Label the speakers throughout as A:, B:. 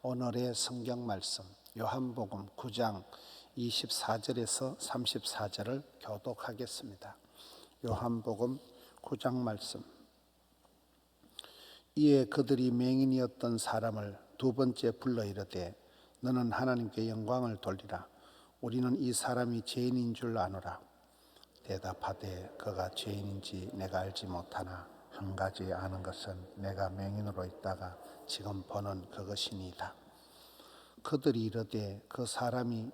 A: 오늘의 성경 말씀 요한복음 9장 24절에서 34절을 교독하겠습니다. 요한복음 9장 말씀. 이에 그들이 맹인이었던 사람을 두 번째 불러 이르되 너는 하나님께 영광을 돌리라. 우리는 이 사람이 죄인인 줄 아노라. 대답하되 그가 죄인인지 내가 알지 못하나 한 가지 아는 것은 내가 맹인으로 있다가 지금 보는 그것이니이다. 그들이 이르되 그 사람이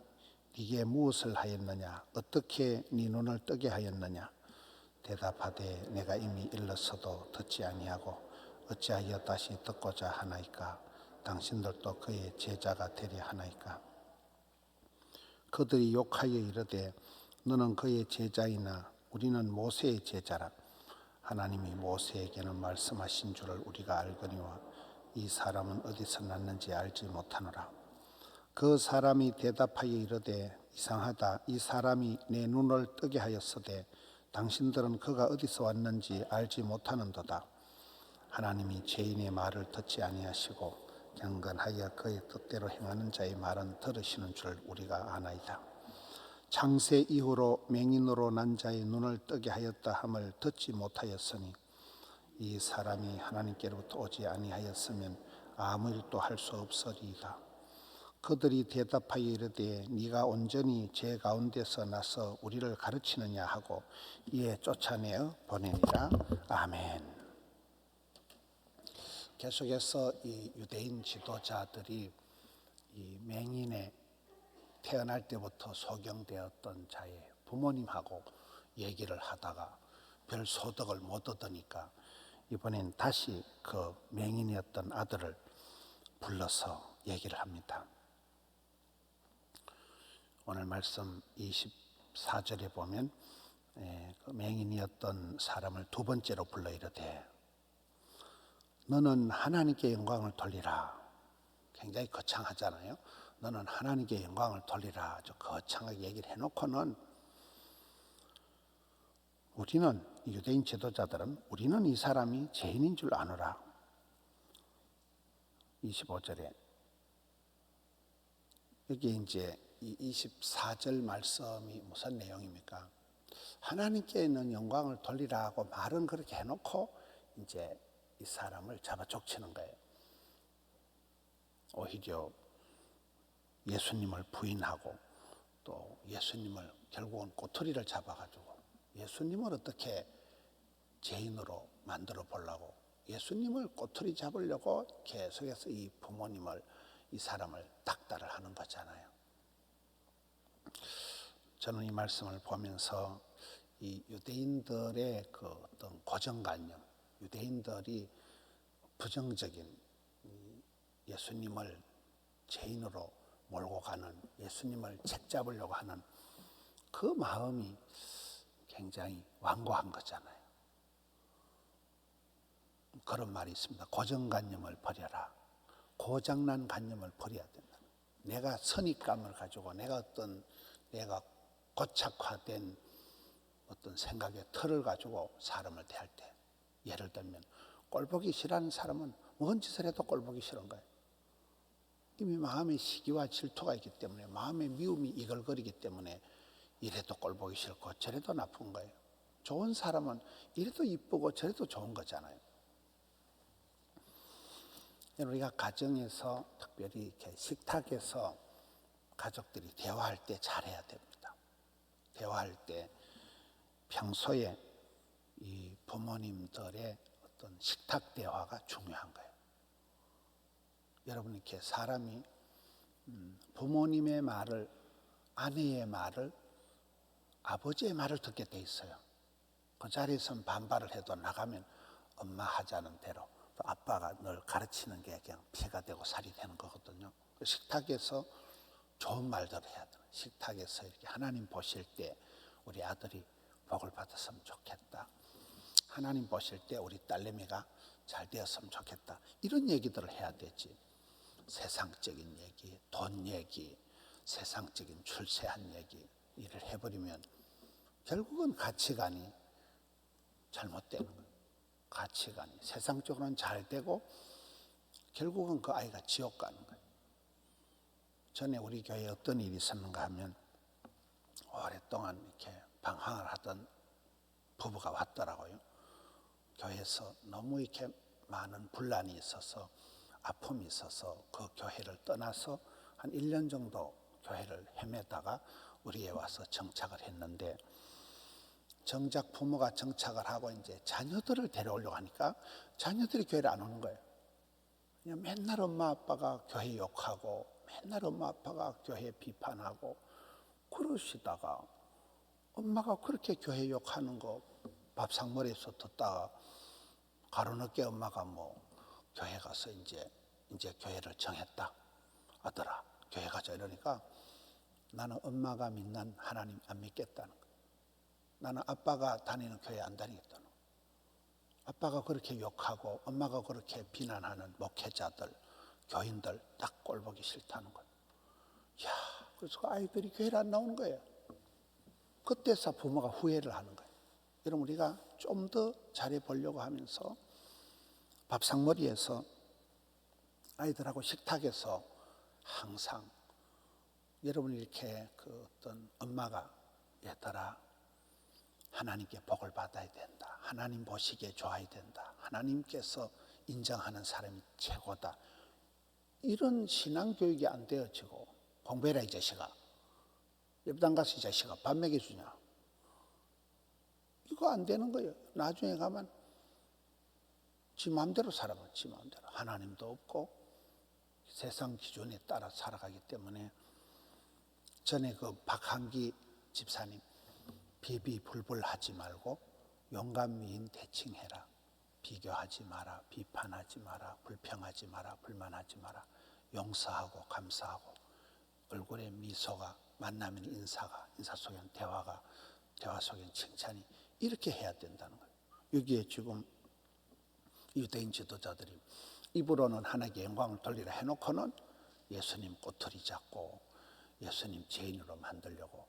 A: 네게 무엇을 하였느냐? 어떻게 네 눈을 뜨게 하였느냐? 대답하되 내가 이미 일렀어도 듣지 아니하고 어찌하여 다시 듣고자 하나이까? 당신들도 그의 제자가 되려 하나이까? 그들이 욕하여 이르되 너는 그의 제자이나 우리는 모세의 제자라. 하나님이 모세에게는 말씀하신 줄을 우리가 알거니와 이 사람은 어디서 났는지 알지 못하노라. 그 사람이 대답하여 이르되 이상하다. 이 사람이 내 눈을 뜨게 하였으되 당신들은 그가 어디서 왔는지 알지 못하는도다. 하나님이 죄인의 말을 듣지 아니하시고 경건하여 그의 뜻대로 행하는 자의 말은 들으시는 줄 우리가 아나이다. 창세 이후로 맹인으로 난 자의 눈을 뜨게 하였다 함을 듣지 못하였으니 이 사람이 하나님께로부터 오지 아니하였으면 아무 일도 할 수 없으리이다. 그들이 대답하여 이르되 네가 온전히 죄 가운데서 나서 우리를 가르치느냐 하고 이에 쫓아내어 보내니라. 아멘. 계속해서 이 유대인 지도자들이 이 맹인의 태어날 때부터 소경되었던 자의 부모님하고 얘기를 하다가 별 소득을 못 얻으니까 이번엔 다시 그 맹인이었던 아들을 불러서 얘기를 합니다. 오늘 말씀 24절에 보면 그 맹인이었던 사람을 두 번째로 불러 이르되 너는 하나님께 영광을 돌리라. 굉장히 거창하잖아요. 너는 하나님께 영광을 돌리라. 아주 거창하게 얘기를 해놓고는 우리는 유대인 지도자들은 우리는 이 사람이 죄인인 줄 아노라. 25절에 여기 이제 이 24절 말씀이 무슨 내용입니까? 하나님께 있는 영광을 돌리라고 말은 그렇게 해놓고 이제 이 사람을 잡아 족치는 거예요. 오히려 예수님을 부인하고 또 예수님을 결국은 꼬투리를 잡아가지고 예수님을 어떻게 죄인으로 만들어 보려고 예수님을 꼬투리 잡으려고 계속해서 이 부모님을 이 사람을 닥달을 하는 거잖아요. 저는 이 말씀을 보면서 이 유대인들의 그 어떤 고정관념, 유대인들이 부정적인 예수님을 죄인으로 몰고 가는 예수님을 책잡으려고 하는 그 마음이 굉장히 완고한 거잖아요. 그런 말이 있습니다. 고정관념을 버려라. 고장난 관념을 버려야 된다. 내가 선입감을 가지고 내가 고착화된 어떤 생각의 틀을 가지고 사람을 대할 때 예를 들면 꼴보기 싫어하는 사람은 뭔 짓을 해도 꼴보기 싫은 거예요. 이미 마음에 시기와 질투가 있기 때문에 마음에 미움이 이글거리기 때문에 이래도 꼴보기 싫고 저래도 나쁜 거예요. 좋은 사람은 이래도 이쁘고 저래도 좋은 거잖아요. 우리가 가정에서 특별히 이렇게 식탁에서 가족들이 대화할 때 잘해야 됩니다. 대화할 때 평소에 이 부모님들의 어떤 식탁 대화가 중요한 거예요. 여러분 이렇게 사람이 부모님의 말을, 아내의 말을, 아버지의 말을 듣게 돼 있어요. 그 자리에서는 반발을 해도 나가면 엄마 하자는 대로 또 아빠가 늘 가르치는 게 그냥 피가 되고 살이 되는 거거든요. 식탁에서 좋은 말들을 해야 돼요. 식탁에서 이렇게 하나님 보실 때 우리 아들이 복을 받았으면 좋겠다. 하나님 보실 때 우리 딸내미가 잘 되었으면 좋겠다. 이런 얘기들을 해야 되지. 세상적인 얘기, 돈 얘기, 세상적인 출세한 얘기 일을 해버리면 결국은 가치관이 잘못되는 거예요. 가치관이 세상적으로는 잘 되고 결국은 그 아이가 지옥 가는 거예요. 전에 우리 교회에 어떤 일이 있었는가 하면 오랫동안 이렇게 방황을 하던 부부가 왔더라고요. 교회에서 너무 이렇게 많은 분란이 있어서 아픔이 있어서 그 교회를 떠나서 한 1년 정도 교회를 헤매다가 우리에 와서 정착을 했는데, 정작 부모가 정착을 하고 이제 자녀들을 데려오려고 하니까 자녀들이 교회를 안 오는 거예요. 그냥 맨날 엄마 아빠가 교회 욕하고 맨날 엄마 아빠가 교회 비판하고 그러시다가 엄마가 그렇게 교회 욕하는 거 밥상머리에서 듣다가 가로늦게 엄마가 뭐 교회 가서 이제 교회를 정했다 아들아 교회 가자 이러니까 나는 엄마가 믿는 하나님 안 믿겠다는 거예요. 나는 아빠가 다니는 교회 안 다니겠다는 거예요. 아빠가 그렇게 욕하고 엄마가 그렇게 비난하는 목회자들 교인들 딱 꼴보기 싫다는 거예요. 야, 그래서 아이들이 교회를 안 나오는 거예요. 그때서 부모가 후회를 하는 거예요. 여러분 우리가 좀 더 잘해보려고 하면서 밥상머리에서 아이들하고 식탁에서 항상 여러분 이렇게 그 어떤 엄마가 얘들아 하나님께 복을 받아야 된다. 하나님 보시기에 좋아야 된다. 하나님께서 인정하는 사람이 최고다. 이런 신앙교육이 안 되어지고 공부해라 이 자식아. 예배당 가서 이 자식아 밥 먹여주냐. 이거 안 되는 거예요. 나중에 가면 지 마음대로 살아가요. 지 마음대로. 하나님도 없고 세상 기준에 따라 살아가기 때문에 전에 그 박한기 집사님 비비불불 하지 말고 용감 미인 대칭해라. 비교하지 마라. 비판하지 마라. 불평하지 마라. 불만하지 마라. 용서하고 감사하고 얼굴에 미소가 만나면 인사가 인사 속엔 대화가 대화 속엔 칭찬이 이렇게 해야 된다는 거예요. 여기에 지금 유대인 지도자들이 입으로는 하나님께 영광을 돌리라 해놓고는 예수님 꼬투리 잡고 예수님 죄인으로 만들려고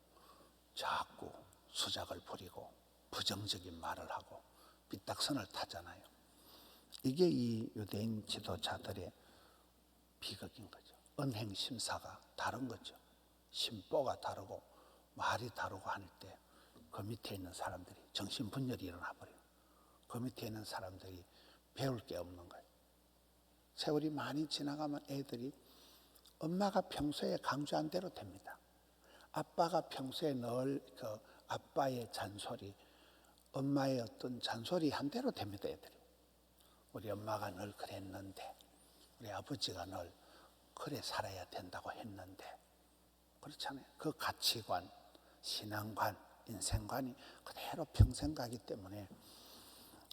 A: 자꾸 수작을 부리고 부정적인 말을 하고 삐딱선을 타잖아요. 이게 이 유대인 지도자들의 비극인 거죠. 언행 심사가 다른 거죠. 심보가 다르고 말이 다르고 할 때 그 밑에 있는 사람들이 정신분열이 일어나 버려요. 그 밑에 있는 사람들이 배울 게 없는 거예요. 세월이 많이 지나가면 애들이 엄마가 평소에 강조한 대로 됩니다. 아빠가 평소에 늘 그 아빠의 잔소리, 엄마의 어떤 잔소리 한 대로 됩니다, 애들이. 우리 엄마가 늘 그랬는데, 우리 아버지가 늘 그래 살아야 된다고 했는데, 그렇잖아요. 그 가치관, 신앙관, 인생관이 그대로 평생 가기 때문에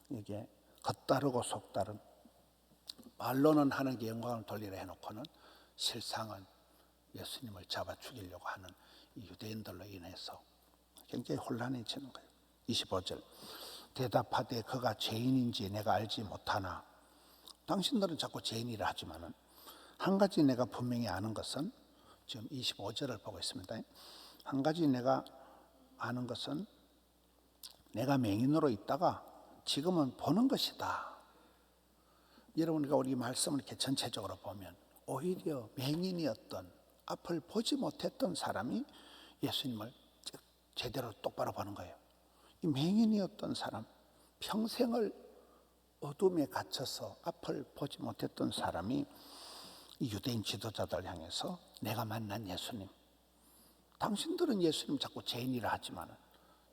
A: 이게 겉다르고 속다른 말로는 하나님께 영광을 돌리라 해놓고는 실상은 예수님을 잡아 죽이려고 하는 이 유대인들로 인해서 굉장히 혼란해지는 거예요. 25절 대답하되 그가 죄인인지 내가 알지 못하나. 당신들은 자꾸 죄인이라 하지만은 한 가지 내가 분명히 아는 것은 지금 25절을 보고 있습니다. 한 가지 내가 아는 것은 내가 맹인으로 있다가 지금은 보는 것이다. 여러분과 우리 말씀을 이렇게 전체적으로 보면 오히려 맹인이었던 앞을 보지 못했던 사람이 예수님을 제대로 똑바로 보는 거예요. 이 맹인이었던 사람, 평생을 어둠에 갇혀서 앞을 보지 못했던 사람이 이 유대인 지도자들 향해서 내가 만난 예수님, 당신들은 예수님 자꾸 죄인이라 하지만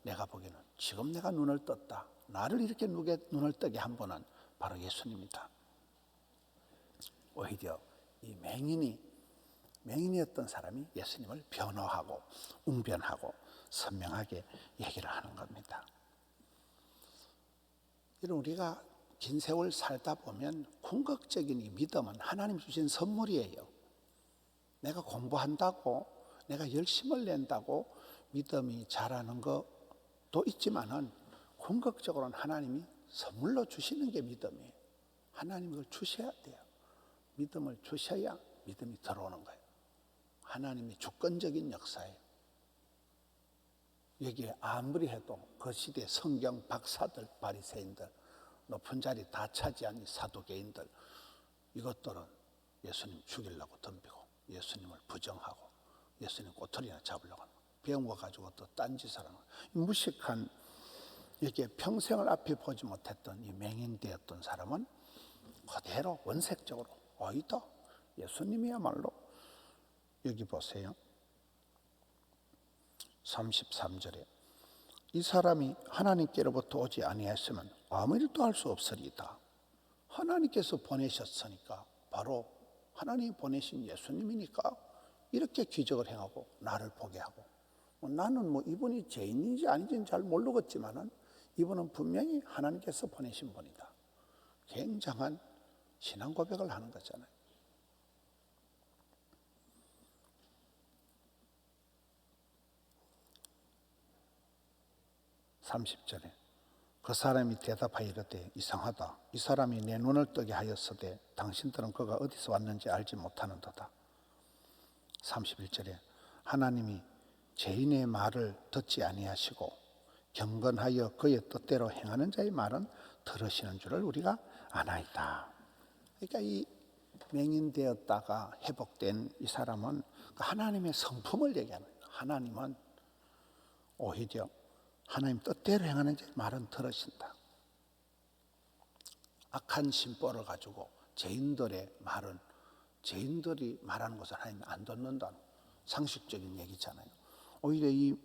A: 내가 보기에는 지금 내가 눈을 떴다. 나를 이렇게 눈을 뜨게 한 분은 바로 예수님이다. 오히려 이 맹인이었던 사람이 예수님을 변호하고 웅변하고 선명하게 얘기를 하는 겁니다. 이런 우리가 긴 세월 살다 보면 궁극적인 이 믿음은 하나님 주신 선물이에요. 내가 공부한다고 내가 열심을 낸다고 믿음이 자라는 것도 있지만은 궁극적으로는 하나님이 선물로 주시는 게 믿음이에요. 하나님이 그걸 주셔야 돼요. 믿음을 주셔야 믿음이 들어오는 거예요. 하나님이 주권적인 역사예요. 여기에 아무리 해도 그 시대 성경 박사들, 바리새인들, 높은 자리 다 차지한 이 사두개인들, 이것들은 예수님 죽이려고 덤비고 예수님을 부정하고 예수님 꼬투리나 잡으려고 하는 거예요. 배워가지고 또 딴짓을 하는 거예요. 무식한 이렇게 평생을 앞에 보지 못했던 이 맹인되었던 사람은 그대로 원색적으로 어이다. 예수님이야말로 여기 보세요. 33절에 이 사람이 하나님께로부터 오지 아니했으면 아무 일도 할 수 없으리이다. 하나님께서 보내셨으니까 바로 하나님이 보내신 예수님이니까 이렇게 기적을 행하고 나를 보게 하고 나는 이분이 죄인인지 아닌지는 잘 모르겠지만은 이분은 분명히 하나님께서 보내신 분이다. 굉장한 신앙 고백을 하는 거잖아요. (30절에) 그 사람이 대답하여 이르되 이상하다. 이 사람이 내 눈을 뜨게 하였으되 당신들은 그가 어디서 왔는지 알지 못하는도다. (31절에) 하나님이 죄인의 말을 듣지 아니하시고 경건하여 그의 뜻대로 행하는 자의 말은 들으시는 줄을 우리가 아나이다. 그러니까 이 맹인되었다가 회복된 이 사람은 하나님의 성품을 얘기하는 거예요. 하나님은 오히려 하나님 뜻대로 행하는 자의 말은 들으신다. 악한 심보를 가지고 죄인들의 말은 죄인들이 말하는 것을 하나님 안 듣는다는 상식적인 얘기잖아요. 오히려 이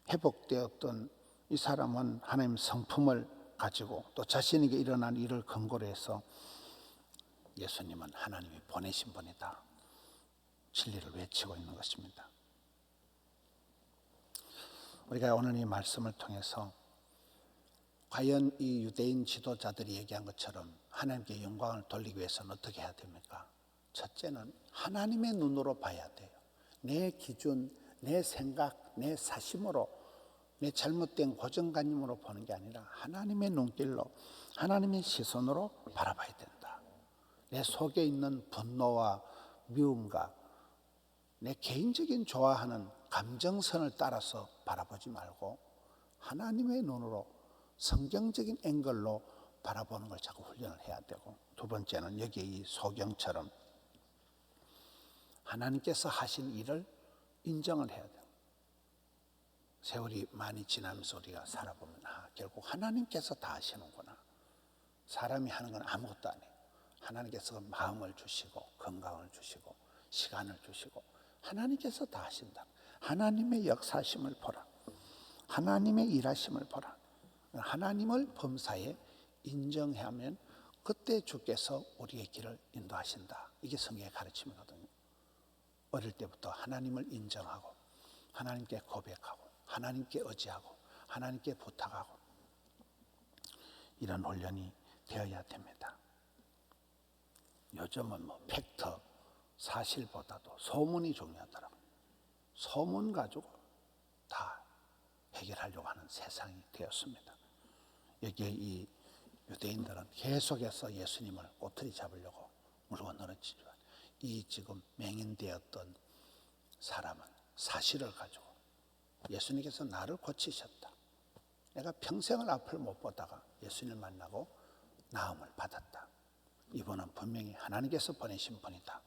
A: 회복되었던 이 사람은 하나님 성품을 가지고 또 자신에게 일어난 일을 근거로 해서 예수님은 하나님이 보내신 분이다. 진리를 외치고 있는 것입니다. 우리가 오늘 이 말씀을 통해서 과연 이 유대인 지도자들이 얘기한 것처럼 하나님께 영광을 돌리기 위해서는 어떻게 해야 됩니까? 첫째는 하나님의 눈으로 봐야 돼요. 내 기준, 내 생각, 내 사심으로, 내 잘못된 고정관념으로 보는 게 아니라 하나님의 눈길로, 하나님의 시선으로 바라봐야 된다. 내 속에 있는 분노와 미움과 내 개인적인 좋아하는 감정선을 따라서 바라보지 말고 하나님의 눈으로 성경적인 앵글로 바라보는 걸 자꾸 훈련을 해야 되고, 두 번째는 여기 이 소경처럼 하나님께서 하신 일을 인정을 해야 돼요. 세월이 많이 지나면서 우리가 살아보면 결국 하나님께서 다 하시는구나. 사람이 하는 건 아무것도 아니에요. 하나님께서 마음을 주시고 건강을 주시고 시간을 주시고 하나님께서 다 하신다. 하나님의 역사심을 보라. 하나님의 일하심을 보라. 하나님을 범사에 인정하면 그때 주께서 우리의 길을 인도하신다. 이게 성경의 가르침이거든요. 어릴 때부터 하나님을 인정하고 하나님께 고백하고 하나님께 의지하고 하나님께 부탁하고 이런 훈련이 되어야 됩니다. 요즘은 팩트, 사실보다도 소문이 중요하더라고요. 소문 가지고 다 해결하려고 하는 세상이 되었습니다. 여기에 이 유대인들은 계속해서 예수님을 꼬투리 잡으려고 물고 늘어지지만 이 지금 맹인되었던 사람은 사실을 가지고 예수님께서 나를 고치셨다. 내가 평생을 앞을 못 보다가 예수님을 만나고 나음을 받았다. 이분은 분명히 하나님께서 보내신 분이다.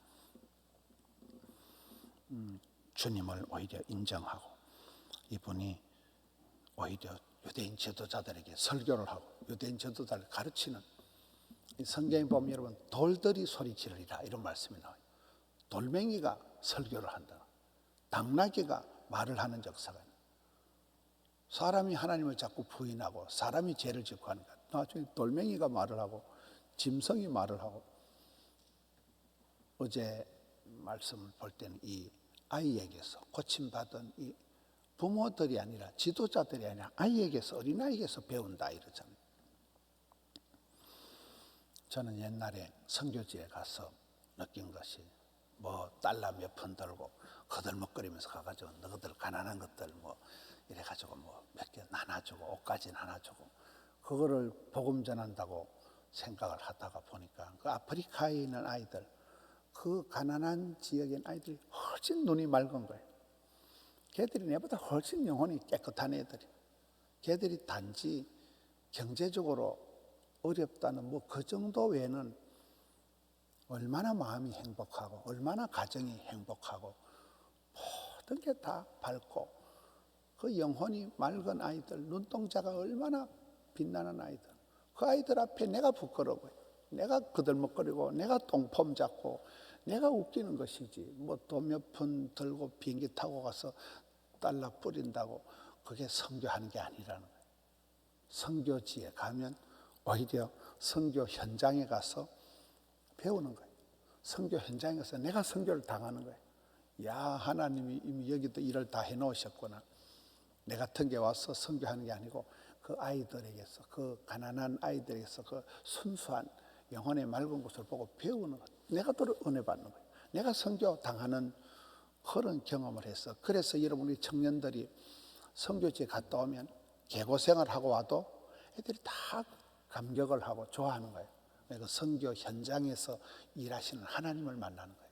A: 주님을 오히려 인정하고 이분이 오히려 유대인 지도자들에게 설교를 하고 유대인 지도자를 가르치는, 성경에 보면 여러분 돌들이 소리 지르리라 이런 말씀이 나와요. 돌멩이가 설교를 한다. 당나귀가 말을 하는 역사가 있어요. 사람이 하나님을 자꾸 부인하고 사람이 죄를 짓고 하니까 나중에 돌멩이가 말을 하고 짐승이 말을 하고, 어제 말씀을 볼 때는 이 아이에게서 고침받은 이 부모들이 아니라 지도자들이 아니라 아이에게서, 어린아이에게서 배운다 이러잖아요. 저는 옛날에 선교지에 가서 느낀 것이 달러 몇 푼 들고 거들먹거리면서 가가지고 너희들 가난한 것들 이래가지고 몇 개 나눠주고 옷까지 나눠주고 그거를 복음 전한다고 생각을 하다가 보니까 그 아프리카에 있는 아이들, 그 가난한 지역의 아이들이 훨씬 눈이 맑은 거예요. 걔들이 내보다 훨씬 영혼이 깨끗한 애들이. 걔들이 단지 경제적으로 어렵다는 그 정도 외에는 얼마나 마음이 행복하고 얼마나 가정이 행복하고 모든 게 다 밝고 그 영혼이 맑은 아이들, 눈동자가 얼마나 빛나는 아이들, 그 아이들 앞에 내가 부끄러워요. 내가 그들먹거리고 내가 똥폼 잡고 내가 웃기는 것이지 뭐 돈 몇 푼 들고 비행기 타고 가서 달러 뿌린다고 그게 선교하는 게 아니라는 거예요. 선교지에 가면 오히려 선교 현장에 가서 배우는 거예요. 선교 현장에 가서 내가 선교를 당하는 거예요. 야, 하나님이 이미 여기도 일을 다 해놓으셨구나. 내 같은 게 와서 선교하는 게 아니고 그 아이들에게서, 그 가난한 아이들에게서 그 순수한 영혼의 맑은 것을 보고 배우는 거예요. 내가 더 은혜 받는 거예요. 내가 선교 당하는 그런 경험을 해서, 그래서 여러분 우리 청년들이 선교지에 갔다 오면 개고생을 하고 와도 애들이 다 감격을 하고 좋아하는 거예요. 그 선교 현장에서 일하시는 하나님을 만나는 거예요.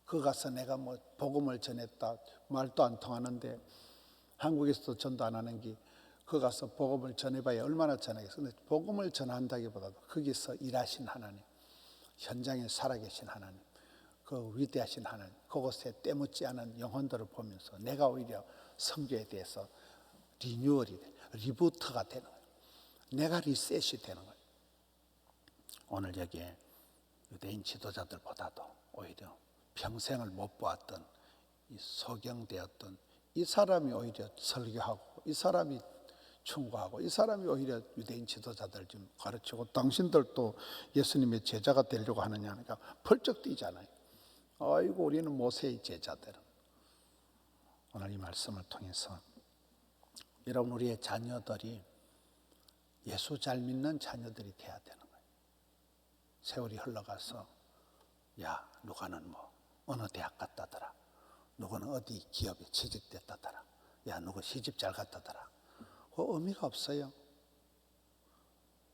A: 그 가서 내가 뭐 복음을 전했다, 말도 안 통하는데 한국에서도 전도 안 하는 게 그 가서 복음을 전해봐야 얼마나 전하겠어. 근데 복음을 전한다기보다도 거기서 일하신 하나님, 현장에 살아계신 하나님, 그 위대하신 하나님, 그곳에 때묻지 않은 영혼들을 보면서 내가 오히려 선교에 대해서 리뉴얼이 돼, 리부트가 되는 거예요. 내가 리셋이 되는 거예요. 오늘 여기에 유대인 지도자들보다도 오히려 평생을 못 보았던 이 소경되었던 이 사람이 오히려 설교하고 이 사람이 충고하고 이 사람이 오히려 유대인 지도자들 좀 가르치고 당신들도 예수님의 제자가 되려고 하느냐 하니까 펄쩍 뛰잖아요. 아이고 우리는 모세의 제자들은. 오늘 이 말씀을 통해서 여러분 우리의 자녀들이 예수 잘 믿는 자녀들이 돼야 되는 거예요. 세월이 흘러가서 야 누가는 뭐 어느 대학 갔다더라, 누구는 어디 기업에 취직됐다더라, 야 누구 시집 잘 갔다더라. 그 의미가 없어요.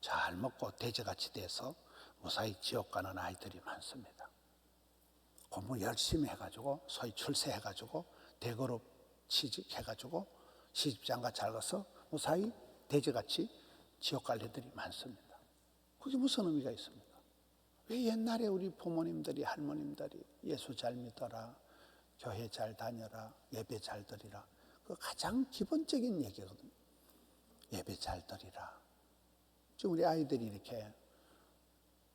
A: 잘 먹고 돼지같이 돼서 무사히 지옥 가는 아이들이 많습니다. 공부 열심히 해가지고 소위 출세해가지고 대거로 취직해가지고 시집장가 잘 가서 무사히 돼지같이 지옥 갈 애들이 많습니다. 그게 무슨 의미가 있습니까? 왜 옛날에 우리 부모님들이 할머님들이 예수 잘 믿어라, 교회 잘 다녀라, 예배 잘 드리라, 그 가장 기본적인 얘기거든요. 예배 잘 드리라. 지금 우리 아이들이 이렇게,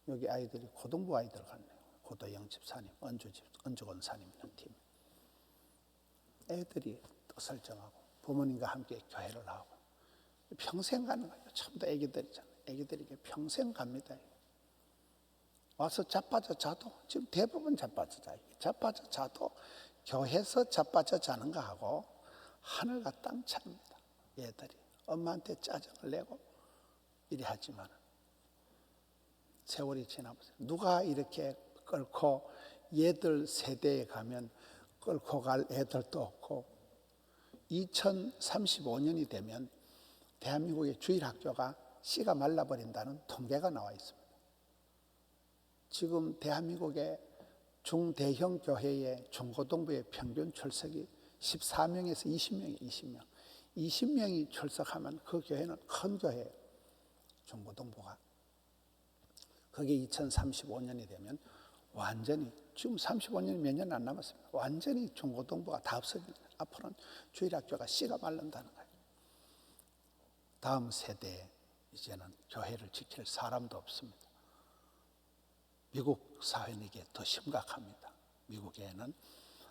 A: 여기 아이들이 고등부 아이들 같네요. 고도영 집사님, 은주 권사님 있는 팀. 애들이 뜻을 정하고 부모님과 함께 교회를 하고 평생 가는 거예요. 전부 다 애기들이잖아요. 애기들이 평생 갑니다. 와서 자빠져 자도, 지금 대부분 자빠져 자요. 자빠져 자도 교회에서 자빠져 자는 거 하고 하늘과 땅 차입니다. 얘들이 엄마한테 짜증을 내고 이래 하지만 세월이 지나보세요. 누가 이렇게 끌고 얘들 세대에 가면 끌고 갈 애들도 없고 2035년이 되면 대한민국의 주일학교가 씨가 말라버린다는 통계가 나와 있습니다. 지금 대한민국의 중대형 교회의 중고등부의 평균 출석이 14명에서 20명이 20명. 20명이 출석하면 그 교회는 큰 교회예요. 중고등부가. 그게 2035년이 되면 완전히, 지금 35년이 몇 년 안 남았습니다. 완전히 중고등부가 다 없어집니다. 앞으로는 주일학교가 씨가 마른다는 거예요. 다음 세대에 이제는 교회를 지킬 사람도 없습니다. 미국 사회는 이게 더 심각합니다. 미국에는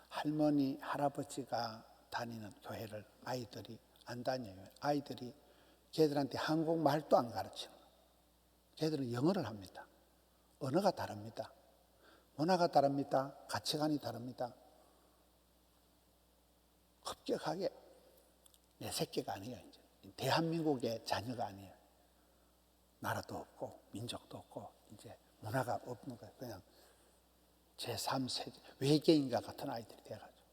A: 할머니, 할아버지가 다니는 교회를 아이들이 안 다녀요. 아이들이 걔들한테 한국말도 안 가르치는 거예요. 걔들은 영어를 합니다. 언어가 다릅니다. 문화가 다릅니다. 가치관이 다릅니다. 급격하게 내 새끼가 아니에요. 이제 대한민국의 자녀가 아니에요. 나라도 없고 민족도 없고 이제 문화가 없는 거예요. 그냥 제3세대 외계인과 같은 아이들이 돼가지고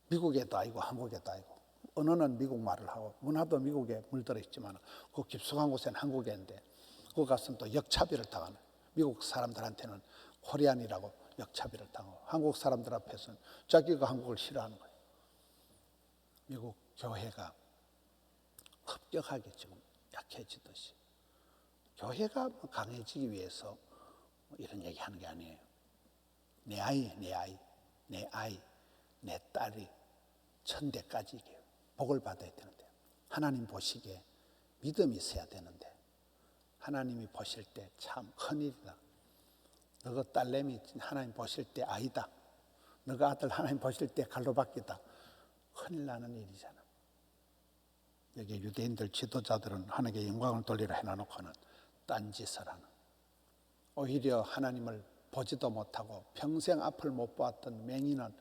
A: 미국에도 아니고 한국에도 아니고 언어는 미국 말을 하고 문화도 미국에 물들어 있지만 그 깊숙한 곳에는 한국인데 거기 가서는 또 역차별을 당하는, 미국 사람들한테는 코리안이라고 역차별을 당하고 한국 사람들 앞에서는 자기가 한국을 싫어하는 거예요. 미국 교회가 급격하게 지금 약해지듯이 교회가 강해지기 위해서 이런 얘기하는 게 아니에요. 내 아이, 내 아이, 내 아이, 내 딸이 천대까지 복을 받아야 되는데, 하나님 보시기에 믿음이 있어야 되는데, 하나님이 보실 때 참 큰일이다. 너가 딸내미 하나님 보실 때 아이다. 너가 아들 하나님 보실 때 갈로받기다. 큰일 나는 일이잖아. 여기 유대인들 지도자들은 하나님께 영광을 돌리라 해놔놓고는 딴짓을 하는, 오히려 하나님을 보지도 못하고 평생 앞을 못 보았던 맹인은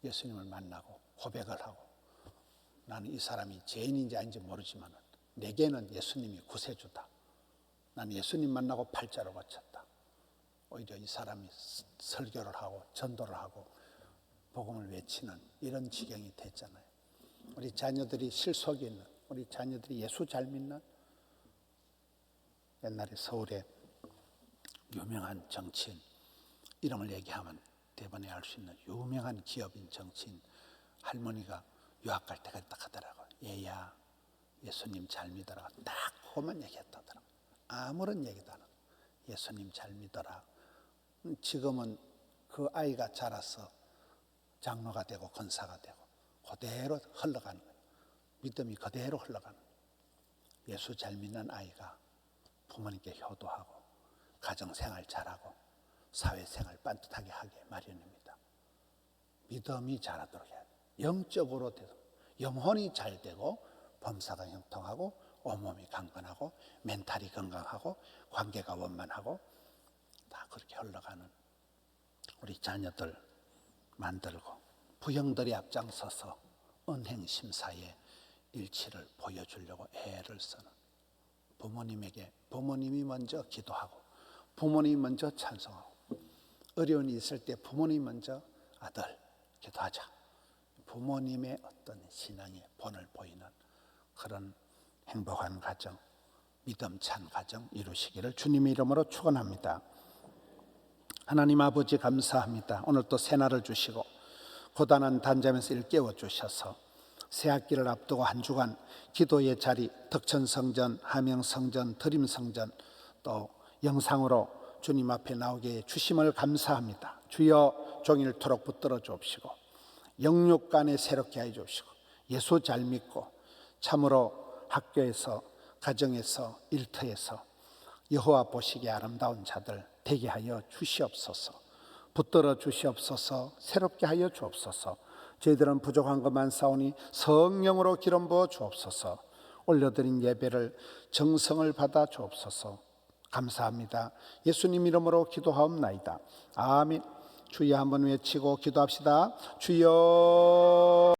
A: 예수님을 만나고 고백을 하고, 나는 이 사람이 죄인인지 아닌지 모르지만 내게는 예수님이 구세주다. 나는 예수님 만나고 팔자로 고쳤다. 오히려 이 사람이 설교를 하고 전도를 하고 복음을 외치는 이런 지경이 됐잖아요. 우리 자녀들이 실속이 있는, 우리 자녀들이 예수 잘 믿는, 옛날에 서울에 유명한 정치인, 이름을 얘기하면 대번에 알 수 있는 유명한 기업인 정치인 할머니가 유학 갈 때가 딱 하더라고요. 얘야, 예수님 잘 믿어라. 딱 그것만 얘기했다더라고요. 아무런 얘기도 안 하고 예수님 잘 믿어라. 지금은 그 아이가 자라서 장로가 되고 권사가 되고 그대로 흘러가는 거예요. 믿음이 그대로 흘러가는 거예요. 예수 잘 믿는 아이가 부모님께 효도하고 가정생활 잘하고 사회생활 반듯하게 하게 마련입니다. 믿음이 자라도록 해야 돼요. 영적으로 되고 영혼이 잘 되고 범사가 형통하고 온몸이 강건하고 멘탈이 건강하고 관계가 원만하고 다 그렇게 흘러가는 우리 자녀들 만들고, 부형들이 앞장서서 은행심사의 일치를 보여주려고 애를 쓰는, 부모님에게 부모님이 먼저 기도하고 부모님이 먼저 찬송하고, 어려움이 있을 때 부모님이 먼저 아들 기도하자, 부모님의 어떤 신앙의 본을 보이는 그런 행복한 가정, 믿음찬 가정 이루시기를 주님의 이름으로 축원합니다. 하나님 아버지 감사합니다. 오늘 또 새날을 주시고 고단한 단잠에서 일깨워 주셔서 새 학기를 앞두고 한 주간 기도의 자리, 덕천성전, 함영성전, 드림성전, 또 영상으로 주님 앞에 나오게 주심을 감사합니다. 주여 종일토록 붙들어 주옵시고 영육간에 새롭게 하여 주옵시고, 예수 잘 믿고 참으로 학교에서 가정에서 일터에서 여호와 보시기에 아름다운 자들 되게 하여 주시옵소서. 붙들어 주시옵소서. 새롭게 하여 주옵소서. 저희들은 부족한 것만 싸우니 성령으로 기름 부어 주옵소서. 올려드린 예배를 정성을 받아 주옵소서. 감사합니다. 예수님 이름으로 기도하옵나이다. 아멘. 주여 한번 외치고 기도합시다. 주여.